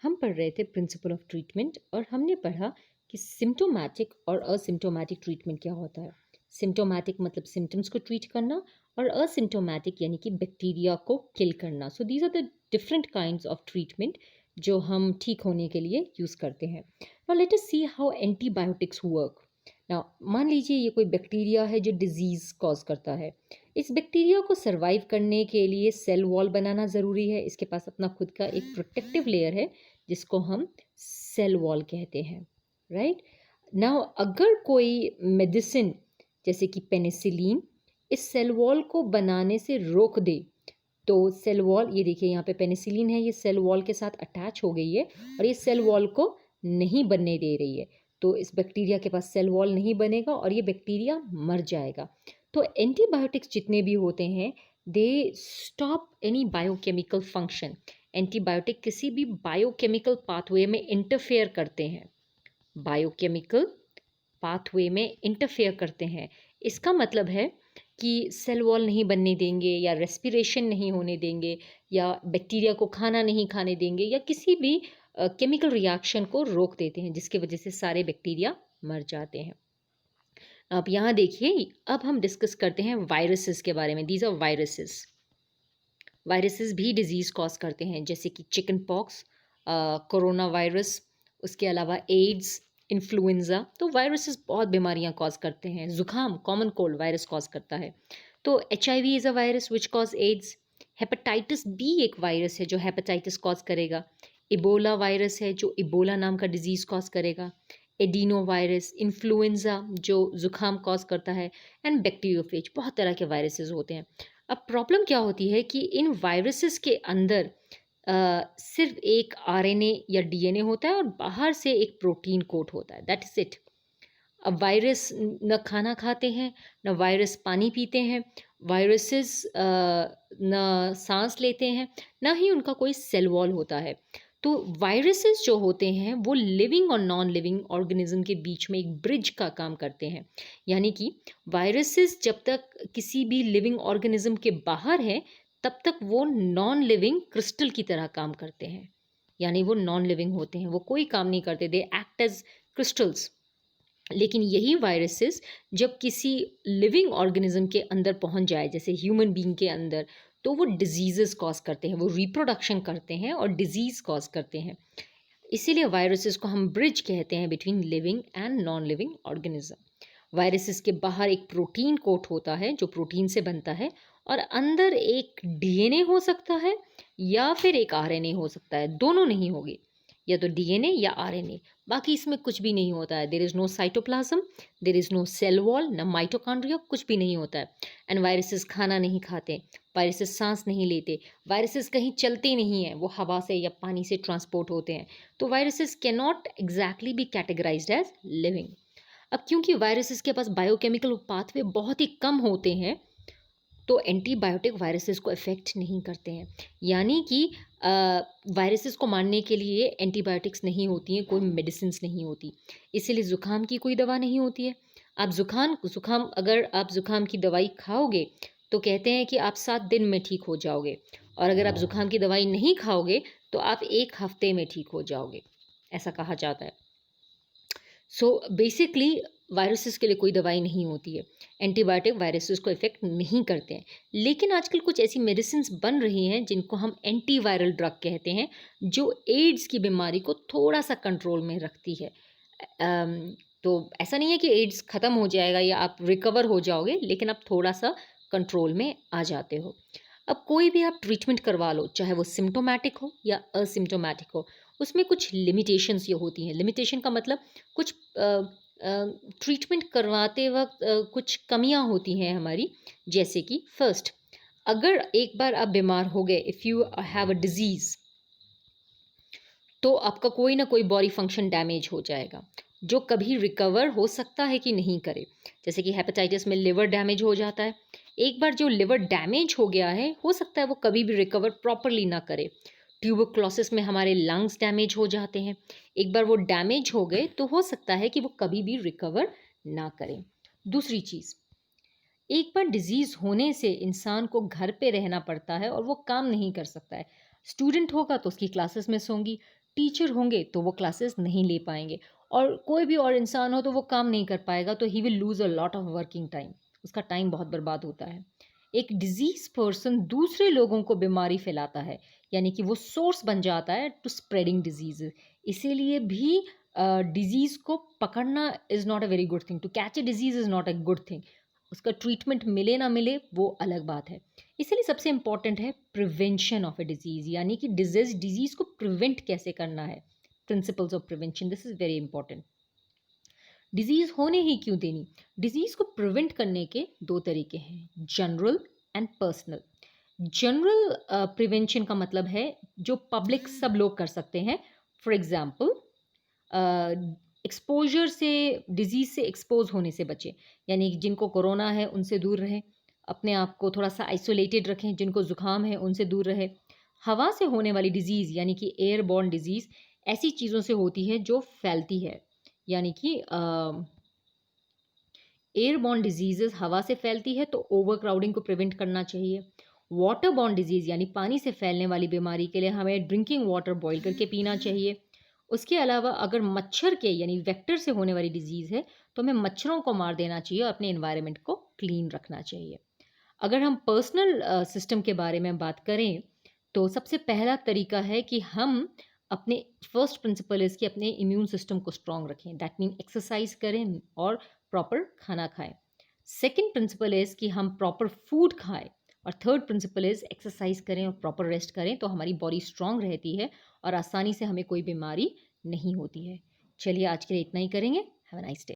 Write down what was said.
हम पढ़ रहे थे प्रिंसिपल ऑफ ट्रीटमेंट और हमने पढ़ा कि सिम्टोमैटिक और असिम्टोमैटिक ट्रीटमेंट क्या होता है। सिम्टोमैटिक मतलब सिम्टम्स को ट्रीट करना और असिम्टोमैटिक यानी कि बैक्टीरिया को किल करना। So these are the different kinds of treatment जो हम ठीक होने के लिए यूज़ करते हैं। Now let us see how antibiotics work. Now मान लीजिए ये कोई बैक्टीरिया है जो डिजीज़ कॉज करता है। इस बैक्टीरिया को सरवाइव करने के लिए सेल वॉल बनाना ज़रूरी है। इसके पास अपना खुद का एक प्रोटेक्टिव लेयर है जिसको हम सेल वॉल कहते हैं, राइट। नाउ अगर कोई मेडिसिन जैसे कि पेनिसिलिन इस सेल वॉल को बनाने से रोक दे तो सेल वॉल, ये देखिए यहाँ पे पेनिसिलिन है, ये सेल वॉल के साथ अटैच हो गई है और ये सेल वॉल को नहीं बनने दे रही है। तो इस बैक्टीरिया के पास सेल वॉल नहीं बनेगा और ये बैक्टीरिया मर जाएगा। तो एंटीबायोटिक्स जितने भी होते हैं they stop any biochemical function. Antibiotic किसी भी बायोकेमिकल पाथवे में इंटरफेयर करते हैं, बायोकेमिकल पाथवे में इंटरफेयर करते हैं। इसका मतलब है कि सेल वॉल नहीं बनने देंगे या रेस्पिरेशन नहीं होने देंगे या बैक्टीरिया को खाना नहीं खाने देंगे या किसी भी केमिकल रिएक्शन को रोक देते हैं जिसकी वजह से सारे बैक्टीरिया मर जाते हैं। अब यहाँ देखिए, अब हम डिस्कस करते हैं वायरसेस के बारे में। These are viruses. वायरसेस भी डिजीज़ कॉज करते हैं जैसे कि चिकन पॉक्स, कोरोना वायरस, उसके अलावा एड्स, इन्फ्लुएंज़ा। तो वायरसेस बहुत बीमारियां कॉज करते हैं। ज़ुकाम, कॉमन कोल्ड वायरस कॉज करता है। तो HIV is a virus which cause AIDS. Hepatitis B एक वायरस है जो हेपेटाइटिस कॉज करेगा। इबोला वायरस है जो इबोला नाम का डिजीज़ कॉज करेगा। एडिनो वायरस, इन्फ्लुएंज़ा जो ज़ुकाम कॉज करता है, एंड बैक्टीरियोफेज। बहुत तरह के वायरसेस होते हैं। अब प्रॉब्लम क्या होती है कि इन वायरसेस के अंदर सिर्फ एक RNA या DNA होता है और बाहर से एक प्रोटीन कोट होता है, दैट इज़ इट। अब वायरस न खाना खाते हैं, न वायरस पानी पीते हैं, वायरसेस न सांस लेते हैं, न ही उनका कोई सेल वॉल होता है। तो वायरसेस जो होते हैं वो लिविंग और नॉन लिविंग ऑर्गेनिज्म के बीच में एक ब्रिज का काम करते हैं। यानी कि वायरसेस जब तक किसी भी लिविंग ऑर्गेनिज्म के बाहर हैं तब तक वो नॉन लिविंग क्रिस्टल की तरह काम करते हैं। यानी वो नॉन लिविंग होते हैं, वो कोई काम नहीं करते, दे एक्ट एज क्रिस्टल्स। लेकिन यही वायरसेस जब किसी लिविंग ऑर्गेनिज्म के अंदर पहुंच जाए, जैसे ह्यूमन बीइंग के अंदर, तो वो डिजीजेस कॉज करते हैं, वो रिप्रोडक्शन करते हैं और डिजीज कॉज करते हैं। इसीलिए वायरसेस को हम ब्रिज कहते हैं between living and non living organism. Viruses के बाहर एक प्रोटीन कोट होता है जो प्रोटीन से बनता है और अंदर एक DNA हो सकता है या फिर एक RNA हो सकता है, दोनों नहीं होगी, या तो DNA या RNA। बाकी इसमें कुछ भी नहीं होता है। There is no cytoplasm, there is no cell wall, न माइटोकॉन्ड्रिया, कुछ भी नहीं होता है। एंड वायरसेस खाना नहीं खाते, वायरसेस सांस नहीं लेते, वायरसेस कहीं चलते नहीं हैं, वो हवा से या पानी से ट्रांसपोर्ट होते हैं। तो viruses can not exactly be categorized as living. अब क्योंकि वायरसेस के पास बायोकेमिकल पाथवे बहुत ही कम होते हैं तो एंटीबायोटिक वायरसेस को इफ़ेक्ट नहीं करते हैं। यानी कि वायरसेस को मारने के लिए एंटीबायोटिक्स नहीं होती हैं, कोई मेडिसिन्स नहीं होती। इसीलिए ज़ुकाम की कोई दवा नहीं होती है। आप ज़ुकाम अगर आप ज़ुकाम की दवाई खाओगे तो कहते हैं कि आप 7 दिन में ठीक हो जाओगे, और अगर आप ज़ुकाम की दवाई नहीं खाओगे तो आप 1 हफ्ते में ठीक हो जाओगे, ऐसा कहा जाता है। सो बेसिकली वायरसेस के लिए कोई दवाई नहीं होती है। एंटीबायोटिक वायरसेस को इफ़ेक्ट नहीं करते हैं। लेकिन आजकल कुछ ऐसी मेडिसिन्स बन रही हैं जिनको हम एंटीवायरल ड्रग कहते हैं, जो एड्स की बीमारी को थोड़ा सा कंट्रोल में रखती है। तो ऐसा नहीं है कि एड्स ख़त्म हो जाएगा या आप रिकवर हो जाओगे, लेकिन आप थोड़ा सा कंट्रोल में आ जाते हो। अब कोई भी आप ट्रीटमेंट करवा लो, चाहे वो सिम्टोमेटिक हो या असिम्टोमेटिक हो, उसमें कुछ लिमिटेशंस ये होती हैं। लिमिटेशन का मतलब कुछ ट्रीटमेंट करवाते वक्त कुछ कमियां होती हैं हमारी। जैसे कि फर्स्ट, अगर एक बार आप बीमार हो गए, if you have a disease, तो आपका कोई ना कोई बॉडी फंक्शन डैमेज हो जाएगा जो कभी रिकवर हो सकता है कि नहीं करे। जैसे कि हेपेटाइटिस में लिवर डैमेज हो जाता है। एक बार जो लिवर डैमेज हो गया है, हो सकता है वो कभी भी रिकवर प्रॉपरली ना करे। ट्यूबरक्लोसिस में हमारे लंग्स डैमेज हो जाते हैं। एक बार वो डैमेज हो गए तो हो सकता है कि वो कभी भी रिकवर ना करें। दूसरी चीज़, एक बार डिजीज़ होने से इंसान को घर पे रहना पड़ता है और वो काम नहीं कर सकता है। स्टूडेंट होगा तो उसकी क्लासेस मिस होंगी, टीचर होंगे तो वो क्लासेस नहीं ले पाएंगे, और कोई भी और इंसान हो तो वो काम नहीं कर पाएगा, तो he will lose a lot of working time, उसका टाइम बहुत बर्बाद होता है। एक डिजीज पर्सन दूसरे लोगों को बीमारी फैलाता है, यानी कि वो सोर्स बन जाता है टू स्प्रेडिंग डिजीज। इसीलिए भी डिजीज को पकड़ना is not a very good thing, to catch a disease is not a good thing. उसका ट्रीटमेंट मिले ना मिले वो अलग बात है। इसीलिए सबसे इंपॉर्टेंट है प्रिवेंशन ऑफ ए डिजीज, यानी कि डिजीज को प्रिवेंट कैसे करना है। Principles of prevention, this is very important. Disease होने ही क्यों देनी? डिजीज को प्रिवेंट करने के दो तरीके हैं, general and personal. General prevention का मतलब है जो पब्लिक सब लोग कर सकते हैं। फॉर एग्जाम्पल, एक्सपोजर से, डिजीज से एक्सपोज होने से बचें, यानी जिनको कोरोना है उनसे दूर रहें, अपने आप को थोड़ा सा आइसोलेटेड रखें, जिनको जुकाम है उनसे दूर रहे। हवा से होने वाली डिजीज़ यानी कि एयरबॉर्न डिजीज़ ऐसी चीज़ों से होती है जो फैलती है, यानी कि एयरबॉर्न डिजीजेस हवा से फैलती है, तो ओवर क्राउडिंग को प्रिवेंट करना चाहिए। वाटर बॉर्न डिजीज़ यानी पानी से फैलने वाली बीमारी के लिए हमें ड्रिंकिंग वाटर बॉईल करके पीना चाहिए। उसके अलावा अगर मच्छर के यानी वेक्टर से होने वाली डिजीज़ है तो हमें मच्छरों को मार देना चाहिए और अपने एनवायरनमेंट को क्लीन रखना चाहिए। अगर हम पर्सनल सिस्टम के बारे में बात करें तो सबसे पहला तरीका है कि हम अपने, फर्स्ट प्रिंसिपल इज़ कि अपने इम्यून सिस्टम को स्ट्रॉन्ग रखें, दैट मीन एक्सरसाइज करें और प्रॉपर खाना खाएं। सेकंड प्रिंसिपल इज़ कि हम प्रॉपर फूड खाएं, और थर्ड प्रिंसिपल इज़ एक्सरसाइज करें और प्रॉपर रेस्ट करें, तो हमारी बॉडी स्ट्रांग रहती है और आसानी से हमें कोई बीमारी नहीं होती है। चलिए आज के लिए इतना ही करेंगे। Have a nice day.